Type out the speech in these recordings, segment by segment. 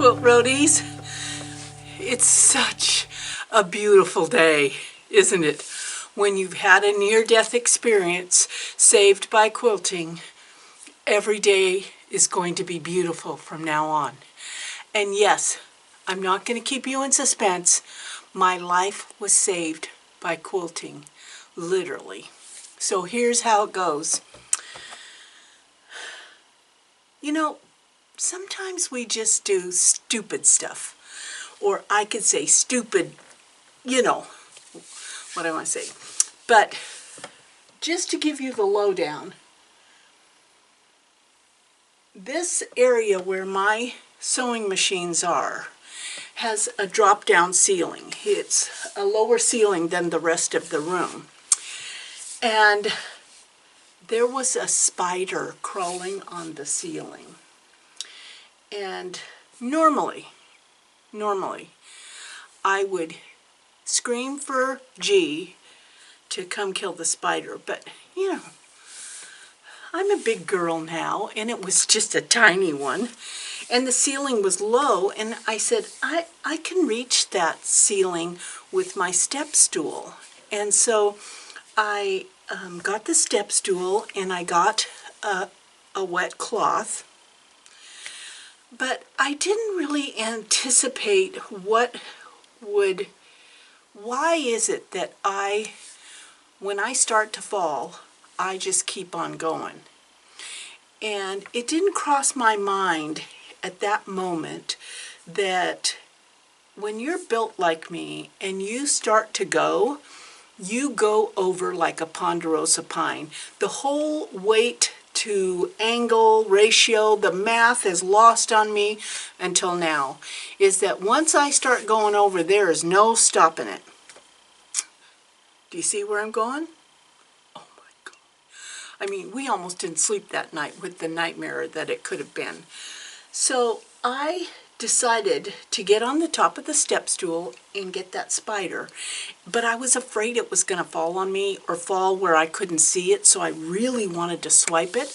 Quilt Roadies. It's such a beautiful day, isn't it? When you've had a near-death experience saved by quilting, every day is going to be beautiful from now on. And yes, I'm not going to keep you in suspense. My life was saved by quilting, literally. So here's how it goes. You know, sometimes we just do stupid stuff. Or I could say stupid, you know what I want to say. But just to give you the lowdown, this area where my sewing machines are has a drop-down ceiling. It's a lower ceiling than the rest of the room. And there was a spider crawling on the ceiling. And normally, I would scream for G to come kill the spider, but you know, I'm a big girl now, and it was just a tiny one, and the ceiling was low, and I said, I can reach that ceiling with my step stool. And so I got the step stool, and I got a wet cloth. But I didn't really anticipate why is it that when I start to fall, I just keep on going. And it didn't cross my mind at that moment that when you're built like me and you start to go, you go over like a ponderosa pine. The whole weight to angle ratio, the math is lost on me until now, is that once I start going over, there is no stopping it. Do you see where I'm going? Oh my God. I mean, we almost didn't sleep that night with the nightmare that it could have been. So I decided to get on the top of the step stool and get that spider, but I was afraid it was going to fall on me or fall where I couldn't see it, so I really wanted to swipe it,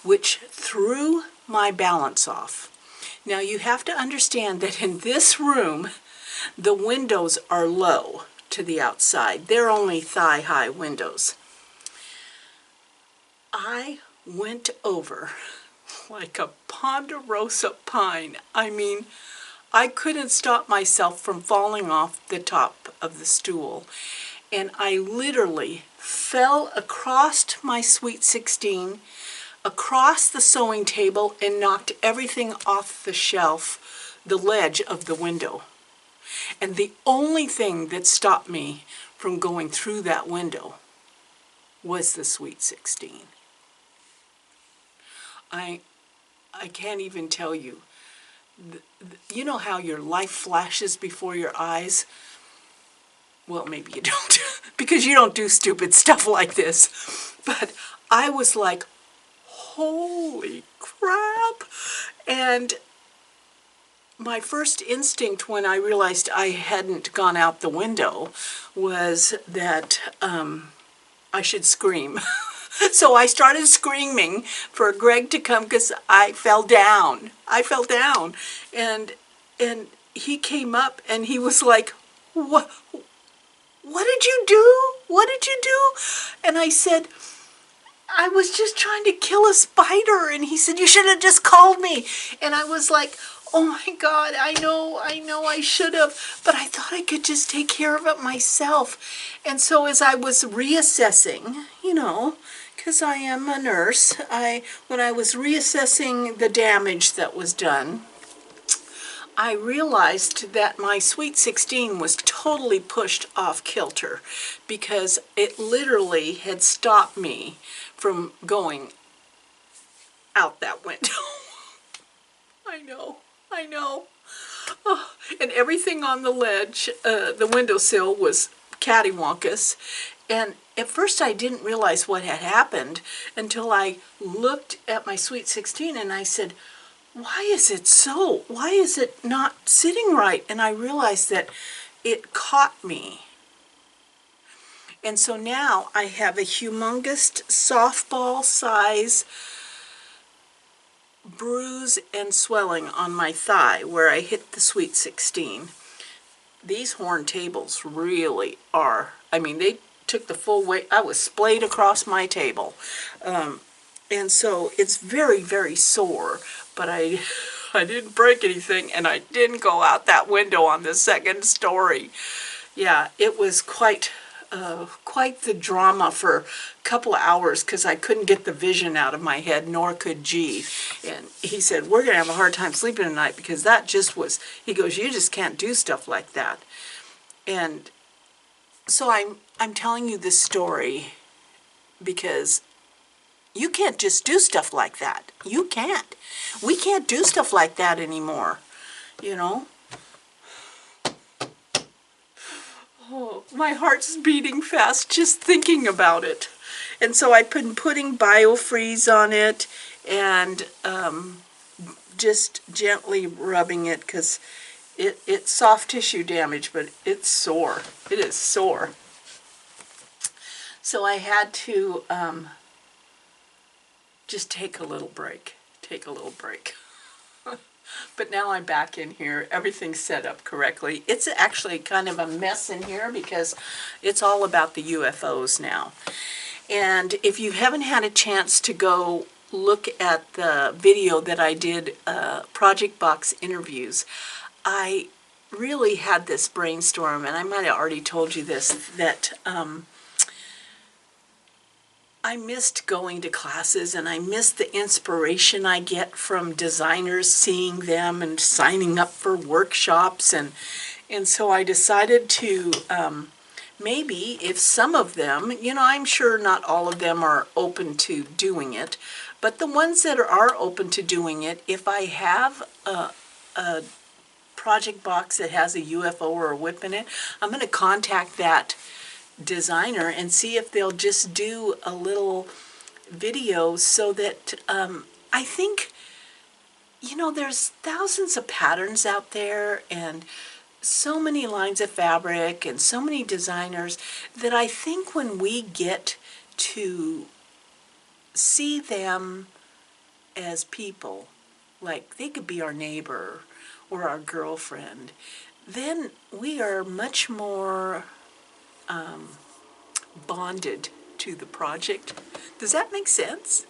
which threw my balance off. Now you have to understand that in this room, the windows are low to the outside. They're only thigh-high windows. I went over like a ponderosa pine. I mean, I couldn't stop myself from falling off the top of the stool. And I literally fell across my Sweet 16, across the sewing table, and knocked everything off the shelf, the ledge of the window. And the only thing that stopped me from going through that window was the Sweet 16. I can't even tell you. You know how your life flashes before your eyes? Well, maybe you don't, because you don't do stupid stuff like this. But I was like, holy crap. And my first instinct when I realized I hadn't gone out the window was that I should scream. So I started screaming for Greg to come because I fell down. And he came up and he was like, what did you do? What did you do? And I said, I was just trying to kill a spider. And he said, you should have just called me. And I was like, oh my God, I know I should have, but I thought I could just take care of it myself. And so as I was reassessing, you know, because I am a nurse, when I was reassessing the damage that was done, I realized that my Sweet 16 was totally pushed off kilter because it literally had stopped me from going out that window. I know. Oh, and everything on the ledge, the windowsill, was cattywampus. And at first I didn't realize what had happened until I looked at my Sweet 16 and I said, why is it not sitting right? And I realized that it caught me. And so now I have a humongous softball size bruise and swelling on my thigh where I hit the Sweet 16. These horn tables really are, I mean, they took the full weight. I was splayed across my table. And so it's very, very sore, but I didn't break anything, and I didn't go out that window on the second story. Yeah, it was quite the drama for a couple of hours because I couldn't get the vision out of my head, nor could G. And he said, we're going to have a hard time sleeping tonight because that just was, he goes, you just can't do stuff like that. And so I'm telling you this story because you can't just do stuff like that. You can't. We can't do stuff like that anymore, you know? Oh, my heart's beating fast just thinking about it. And so I've been putting biofreeze on it and just gently rubbing it because it's soft tissue damage, but it's sore. It is sore. So I had to just take a little break. But now I'm back in here. Everything's set up correctly. It's actually kind of a mess in here because it's all about the UFOs now. And if you haven't had a chance to go look at the video that I did, Project Box interviews, I really had this brainstorm, and I might have already told you this, that I missed going to classes, and I missed the inspiration I get from designers, seeing them and signing up for workshops. And so I decided to maybe if some of them, you know, I'm sure not all of them are open to doing it, but the ones that are open to doing it, if I have a project box that has a UFO or a whip in it, I'm going to contact that designer and see if they'll just do a little video so that I think, you know, there's thousands of patterns out there and so many lines of fabric and so many designers that I think when we get to see them as people, like they could be our neighbor or our girlfriend, then we are much more bonded to the project. Does that make sense?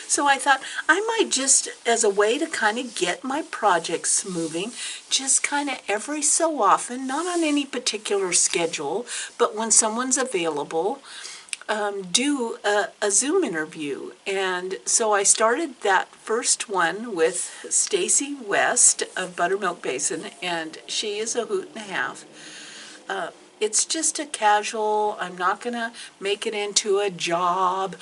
So I thought I might just, as a way to kind of get my projects moving, just kind of every so often, not on any particular schedule, but when someone's available, do a Zoom interview. And so I started that first one with Stacy West of Buttermilk Basin, and she is a hoot and a half. It's just a casual, I'm not going to make it into a job.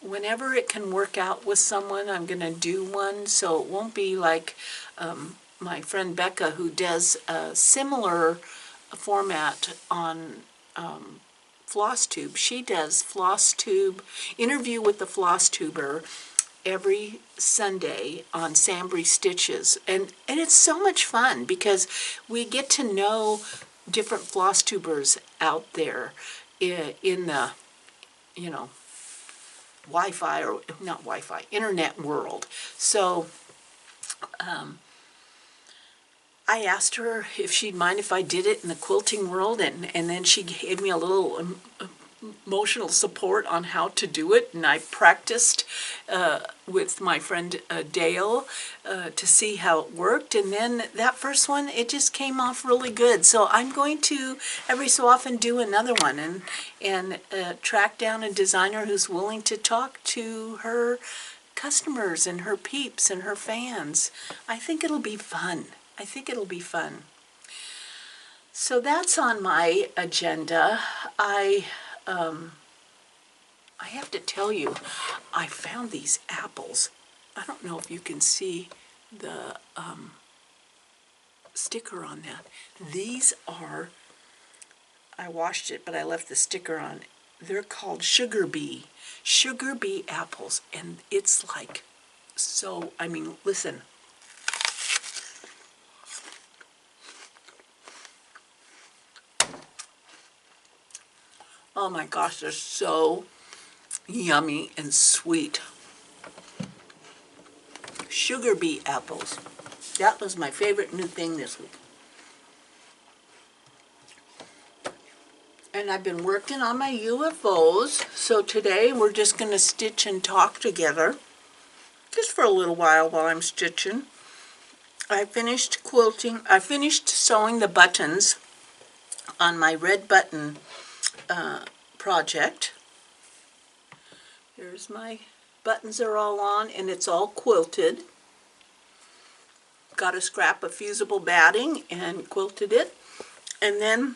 Whenever it can work out with someone, I'm going to do one, so it won't be like my friend Becca, who does a similar format on floss tube. She does floss tube, interview with the floss tuber every Sunday on SamBrie Stitches. And it's so much fun because we get to know different floss tubers out there in the, you know, Wi-Fi, or not Wi-Fi, internet world. So I asked her if she'd mind if I did it in the quilting world, and then she gave me a little emotional support on how to do it, and I practiced with my friend Dale to see how it worked, and then that first one, it just came off really good. So I'm going to every so often do another one and track down a designer who's willing to talk to her customers and her peeps and her fans. I think it'll be fun. So that's on my agenda. I have to tell you, I found these apples. I don't know if you can see the sticker on that. These are, I washed it, but I left the sticker on. They're called sugar bee apples, and it's like, so, I mean, listen. Oh my gosh, they're so yummy and sweet. sugar beet apples. That was my favorite new thing this week. And I've been working on my UFOs, so today we're just going to stitch and talk together, just for a little while I'm stitching. I finished quilting, I finished sewing the buttons on my red button project. Here's my buttons are all on, and it's all quilted. Got a scrap of fusible batting and quilted it. And then,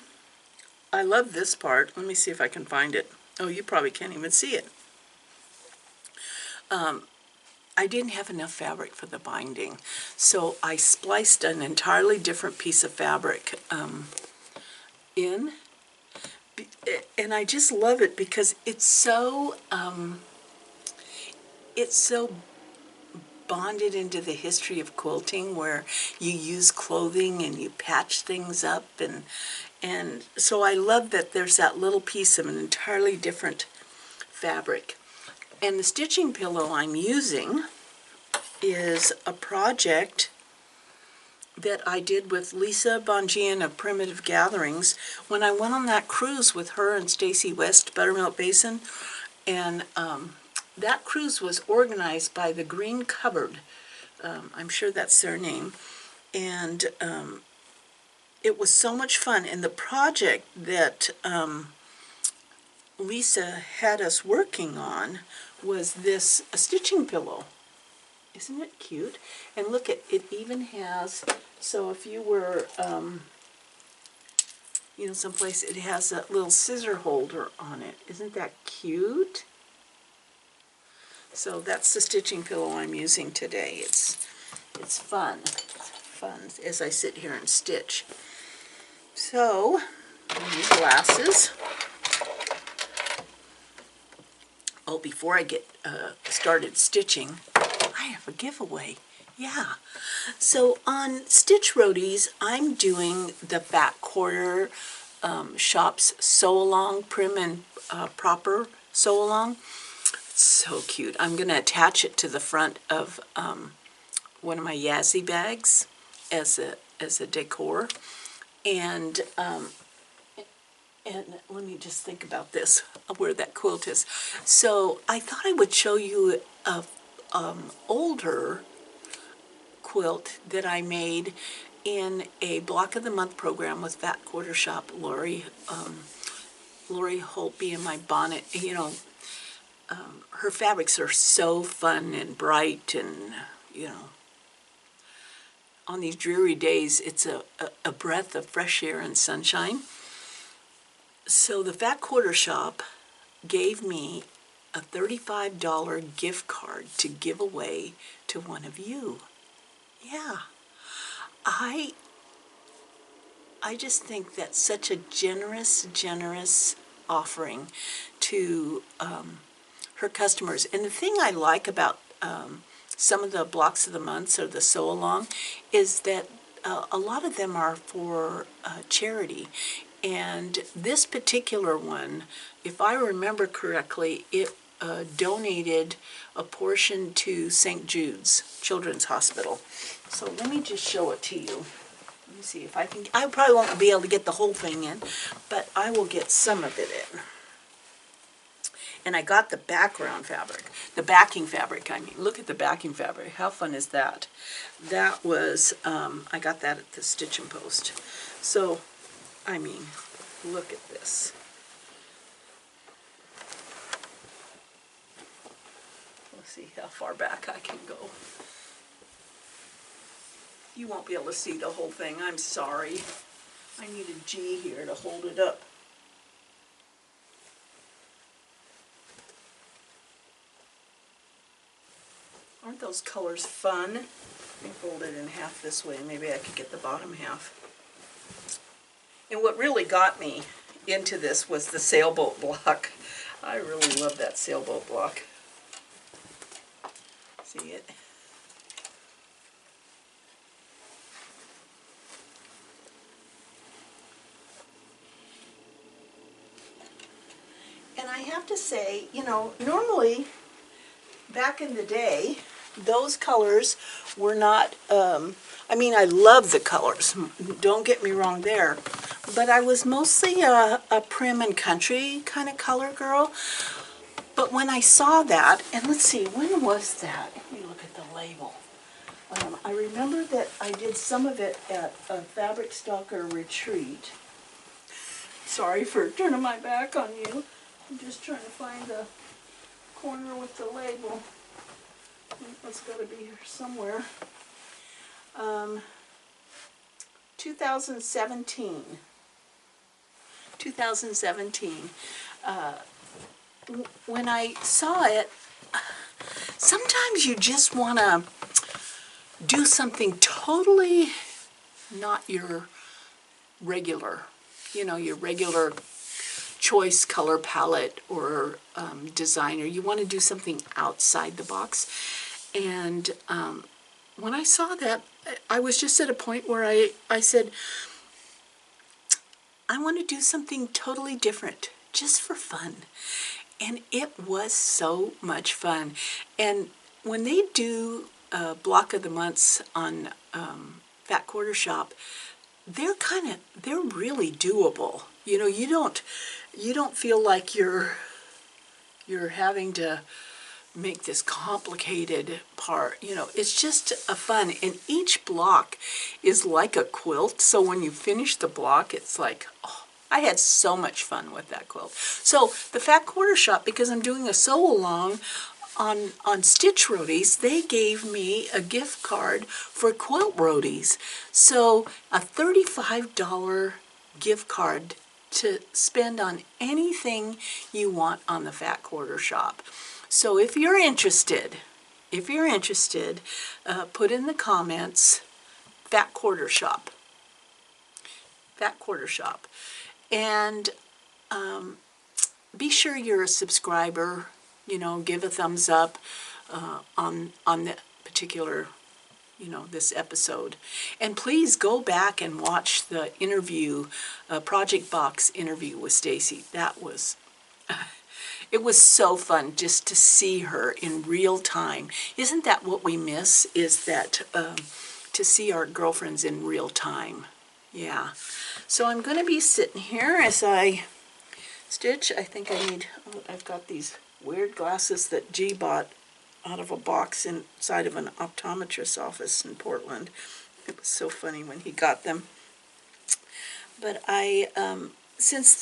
I love this part. Let me see if I can find it. Oh, you probably can't even see it. I didn't have enough fabric for the binding, so I spliced an entirely different piece of fabric in. And I just love it because it's so bonded into the history of quilting, where you use clothing and you patch things up, and so I love that there's that little piece of an entirely different fabric. And the stitching pillow I'm using is a project that I did with Lisa Bongian of Primitive Gatherings when I went on that cruise with her and Stacy West, Buttermilk Basin. And that cruise was organized by the Green Cupboard. I'm sure that's their name. And it was so much fun. And the project that Lisa had us working on was this a stitching pillow. Isn't it cute? And look, it even has, so if you were, you know, someplace, it has a little scissor holder on it. Isn't that cute? So that's the stitching pillow I'm using today. It's fun. It's fun as I sit here and stitch. So, I need glasses. Oh, before I get started stitching, I have a giveaway. Yeah. So on Stitch Roadies, I'm doing the Fat Quarter Shop's Sew Along, Prim and Proper Sew Along. It's so cute. I'm going to attach it to the front of one of my Yazzie bags as a decor. And let me just think about this, where that quilt is. So I thought I would show you a older quilt that I made in a Block of the Month program with Fat Quarter Shop. Lori Holtby and my bonnet, you know, her fabrics are so fun and bright, and you know, on these dreary days it's a breath of fresh air and sunshine. So the Fat Quarter Shop gave me a $35 gift card to give away to one of you. Yeah. I just think that's such a generous offering to her customers. And the thing I like about some of the Blocks of the Months or the Sew Along is that a lot of them are for charity. And this particular one, if I remember correctly, it donated a portion to St. Jude's Children's Hospital. So let me just show it to you. Let me see if I can. I probably won't be able to get the whole thing in, but I will get some of it in. And I got the background fabric, the backing fabric, I mean. Look at the backing fabric. How fun is that? That was, I got that at the Stitch and Post. So, I mean, look at this. Let's see how far back I can go. You won't be able to see the whole thing. I'm sorry. I need a G here to hold it up. Aren't those colors fun? Let me fold it in half this way. Maybe I could get the bottom half. And what really got me into this was the sailboat block. I really love that sailboat block. See it? And I have to say, you know, normally, back in the day, those colors were not, I mean, I love the colors, don't get me wrong there, but I was mostly a prim and country kind of color girl. But when I saw that, and let's see, when was that? Let me look at the label. I remember that I did some of it at a Fabric Stalker retreat. Sorry for turning my back on you. I'm just trying to find the corner with the label. It's got to be here somewhere. 2017. 2017. When I saw it, sometimes you just want to do something totally not your regular, your regular choice color palette or designer. You want to do something outside the box. And when I saw that, I was just at a point where I said, I want to do something totally different, just for fun. And it was so much fun. And when they do block of the months on Fat Quarter Shop, they're really doable. You don't feel like you're having to make this complicated part. It's just a fun, and each block is like a quilt, so when you finish the block, it's like, oh, I had so much fun with that quilt. So the Fat Quarter Shop, because I'm doing a sew along on Stitch Roadies, they gave me a gift card for Quilt Roadies. So a $35 gift card to spend on anything you want on the Fat Quarter Shop. So if you're interested, put in the comments, Fat Quarter Shop. Fat Quarter Shop. And be sure you're a subscriber, give a thumbs up on the particular, this episode. And please go back and watch the interview, Project Box interview with Stacy. That was... It was so fun just to see her in real time. Isn't that what we miss, is that to see our girlfriends in real time? Yeah. So I'm going to be sitting here as I stitch. I think I've got these weird glasses that G bought out of a box inside of an optometrist's office in Portland. It was so funny when he got them. But since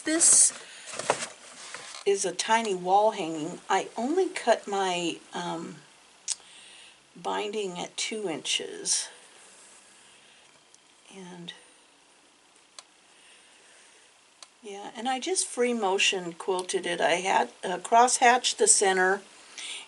this is a tiny wall hanging, I only cut my binding at 2 inches. And yeah, and I just free motion quilted it. I had cross hatched the center,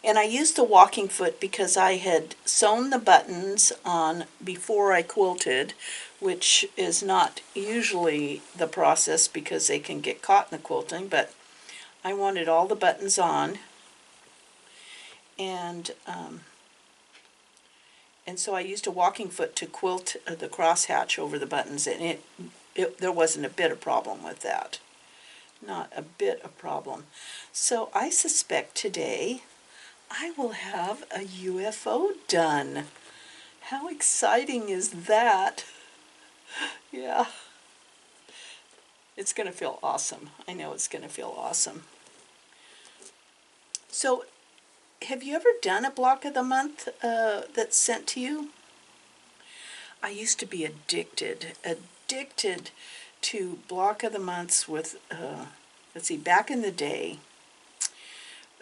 and I used a walking foot because I had sewn the buttons on before I quilted, which is not usually the process because they can get caught in the quilting, but I wanted all the buttons on, and so I used a walking foot to quilt the crosshatch over the buttons, and there wasn't a bit of problem with that. Not a bit of problem. So I suspect today I will have a UFO done. How exciting is that? Yeah. It's going to feel awesome. I know it's going to feel awesome. So, have you ever done a block of the month that's sent to you? I used to be addicted to block of the months with, let's see, back in the day,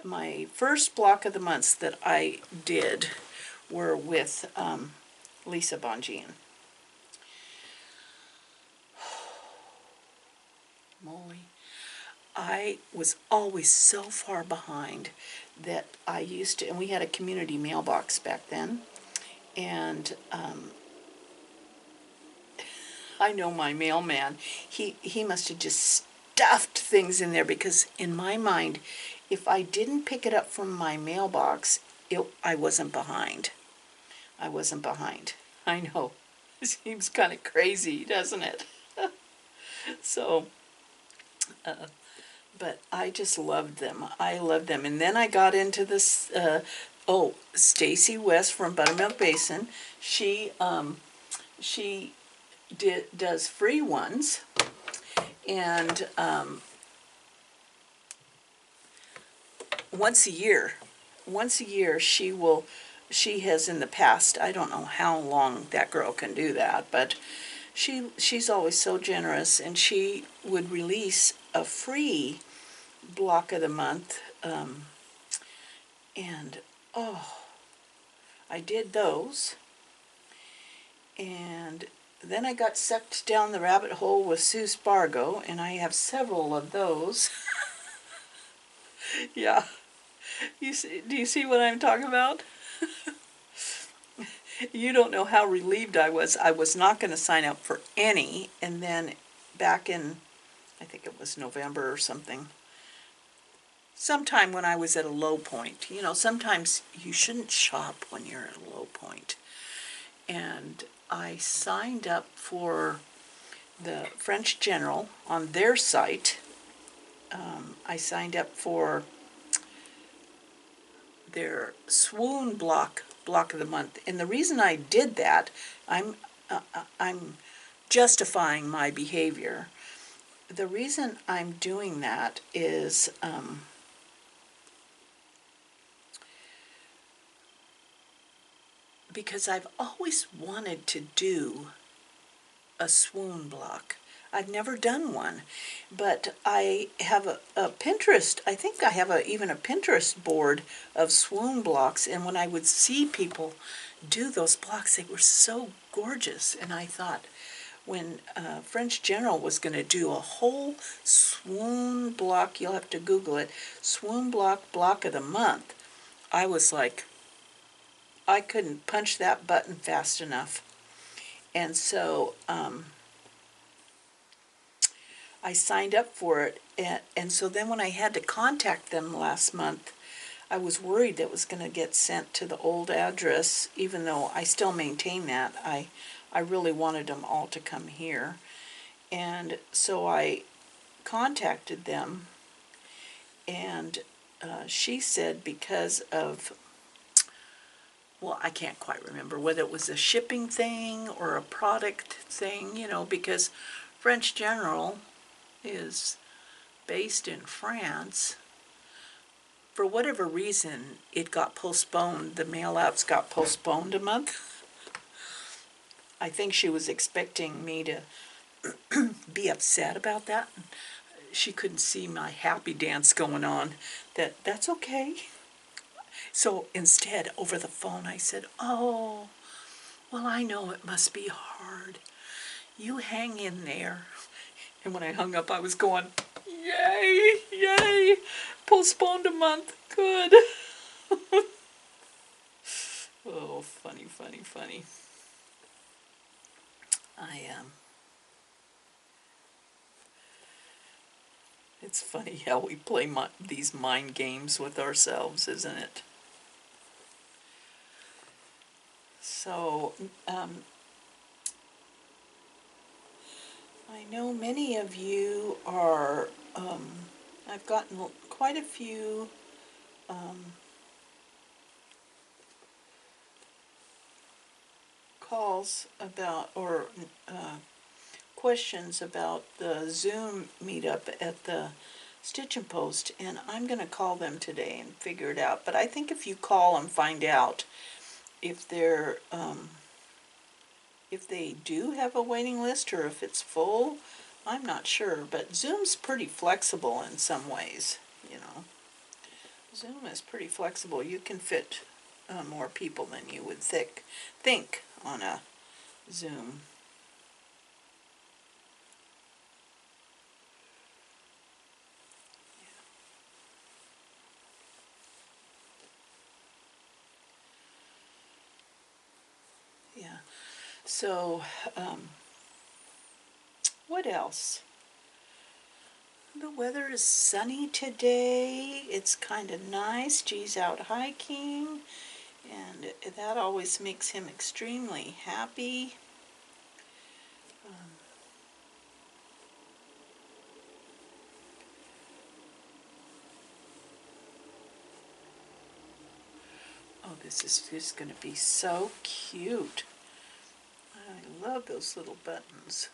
my first block of the months that I did were with Lisa Bongian. Moly. I was always so far behind that I used to, and we had a community mailbox back then, and I know my mailman, he must have just stuffed things in there, because in my mind, if I didn't pick it up from my mailbox, I wasn't behind. I wasn't behind. I know. It seems kind of crazy, doesn't it? So, but I just loved them. I loved them. And then I got into this, Stacy West from Buttermilk Basin. She does free ones, and once a year, she has in the past, I don't know how long that girl can do that, but she's always so generous, and she would release a free block of the month, and oh, I did those, and then I got sucked down the rabbit hole with Sue Spargo, and I have several of those. Yeah. Do you see what I'm talking about? You don't know how relieved I was. I was not going to sign up for any, and then back in, I think it was November or something, sometime when I was at a low point. You know, sometimes you shouldn't shop when you're at a low point. And I signed up for the French General on their site. I signed up for their swoon block of the month, and the reason I did that, I'm justifying my behavior. The reason I'm doing that is because I've always wanted to do a swoon block. I've never done one, but I have a Pinterest, I think I have even a Pinterest board of swoon blocks, and when I would see people do those blocks, they were so gorgeous, and I thought, when French General was going to do a whole swoon block, you'll have to Google it, swoon block of the month, I was like, I couldn't punch that button fast enough. And so I signed up for it, and so then when I had to contact them last month, I was worried that it was going to get sent to the old address, even though I still maintain that. I really wanted them all to come here. And so I contacted them, and she said because of, well, I can't quite remember whether it was a shipping thing or a product thing, you know, because French General is based in France. For whatever reason, it got postponed. The mail-outs got postponed a month. I think she was expecting me to be upset about that. She couldn't see my happy dance going on. That's okay. So instead, over the phone, I said, "Oh, well, I know it must be hard. You hang in there." And when I hung up, I was going, "Yay, yay, postponed a month, good." Oh, funny, funny, funny. It's funny how we play these mind games with ourselves, isn't it? So, I know many of you are, I've gotten quite a few calls about, or questions about the Zoom meetup at the Stitch and Post, and I'm going to call them today and figure it out. But I think if you call and find out if they're, if they do have a waiting list or if it's full, I'm not sure. But Zoom's pretty flexible in some ways, you know. Zoom is pretty flexible. You can fit more people than you would think on a Zoom. Yeah. So, what else? The weather is sunny today. It's kind of nice. G's out hiking, and that always makes him extremely happy. this is just going to be so cute. I love those little buttons.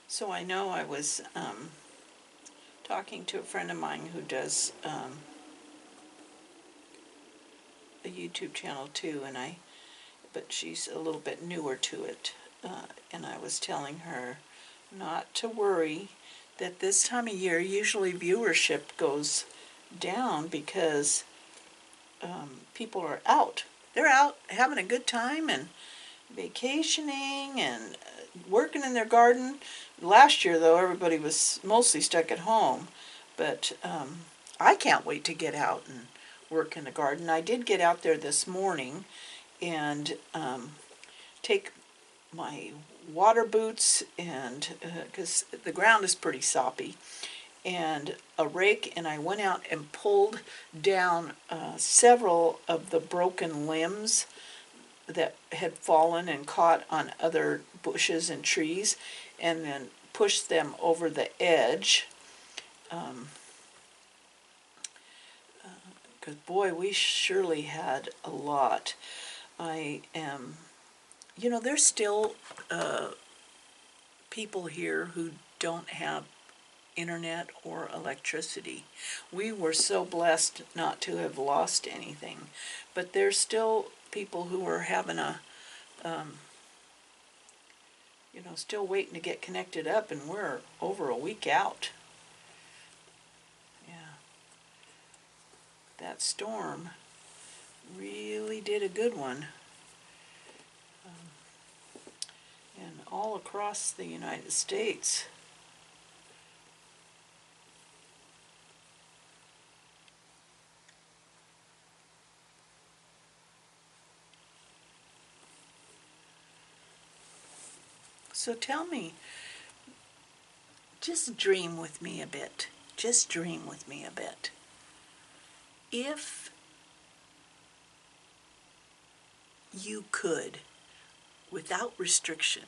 So I know I was talking to a friend of mine who does a YouTube channel too, but she's a little bit newer to it, and I was telling her not to worry, that this time of year usually viewership goes down because people are out. They're out having a good time and vacationing and working in their garden. Last year, though, everybody was mostly stuck at home, but I can't wait to get out and work in the garden. I did get out there this morning and take my water boots, and because the ground is pretty soppy, and a rake, and I went out and pulled down several of the broken limbs that had fallen and caught on other bushes and trees, and then pushed them over the edge. Because boy, we surely had a lot. There's still people here who don't have internet or electricity. We were so blessed not to have lost anything, but there's still people who are having still waiting to get connected up, and we're over a week out. Yeah. That storm really did a good one. And all across the United States. So tell me, just dream with me a bit. Just dream with me a bit. If you could, without restriction,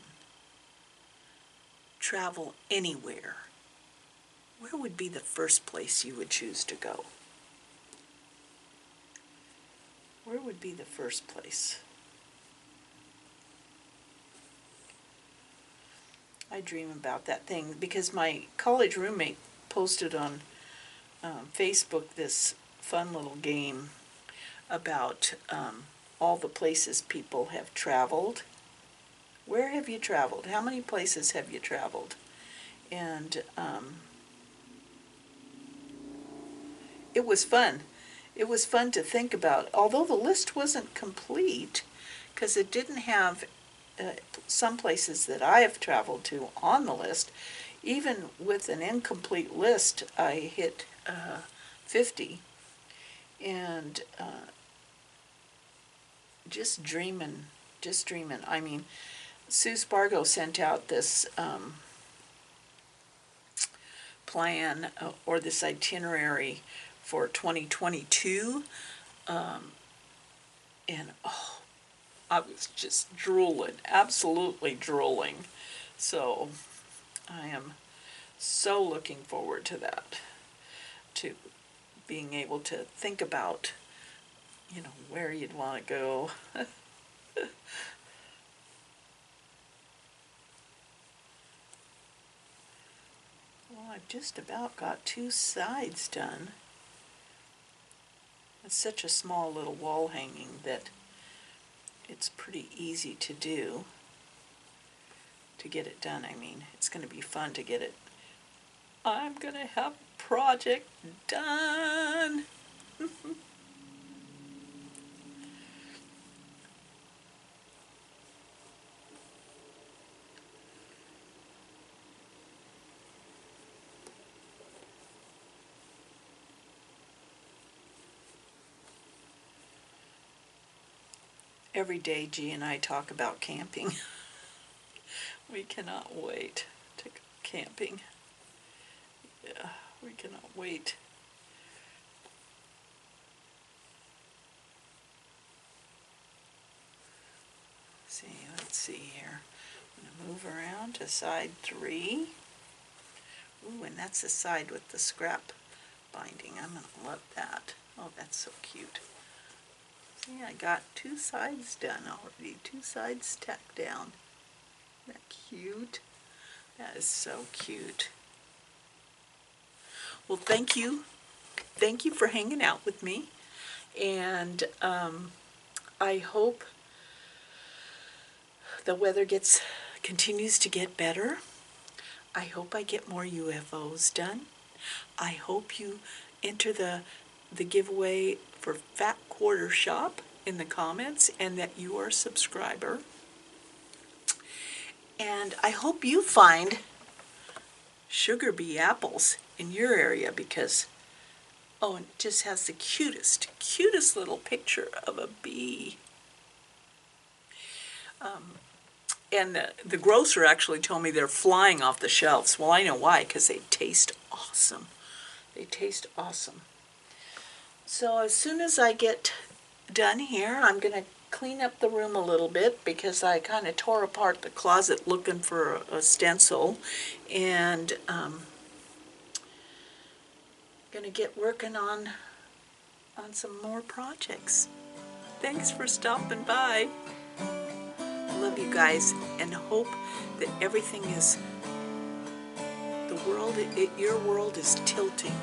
travel anywhere, where would be the first place you would choose to go? Where would be the first place? I dream about that thing because my college roommate posted on Facebook this fun little game about all the places people have traveled. Where have you traveled? How many places have you traveled? And it was fun. It was fun to think about, although the list wasn't complete, because it didn't have some places that I have traveled to on the list. Even with an incomplete list, I hit 50. And just dreaming. I mean, Sue Spargo sent out this plan or this itinerary for 2022, and I was just drooling, absolutely drooling. So I am so looking forward to that, to being able to think about, where you'd want to go. Well, I've just about got 2 sides done. It's such a small little wall hanging that it's pretty easy to do, to get it done. I mean, it's going to be fun to get it. I'm going to have a project done. Every day G and I talk about camping. We cannot wait to go camping. Yeah, we cannot wait. let's see here. I'm going to move around to side 3. Ooh, and that's the side with the scrap binding. I'm going to love that. Oh, that's so cute. See, I got 2 sides done already. 2 sides tacked down. Isn't that cute? That is so cute. Well, thank you. Thank you for hanging out with me. And I hope the weather continues to get better. I hope I get more UFOs done. I hope you enter the giveaway for Fat Quarter Shop in the comments and that you are a subscriber. And I hope you find sugar bee apples in your area because, oh, and it just has the cutest little picture of a bee. And the grocer actually told me they're flying off the shelves. Well, I know why, because they taste awesome. They taste awesome. So as soon as I get done here, I'm going to clean up the room a little bit because I kind of tore apart the closet looking for a stencil. And going to get working on some more projects. Thanks for stopping by. Love you guys and hope that everything is, your world is tilting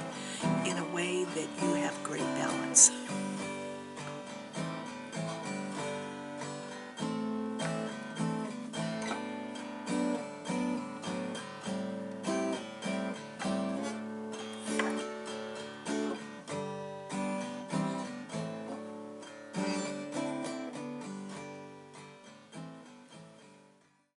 in a way that you have great balance.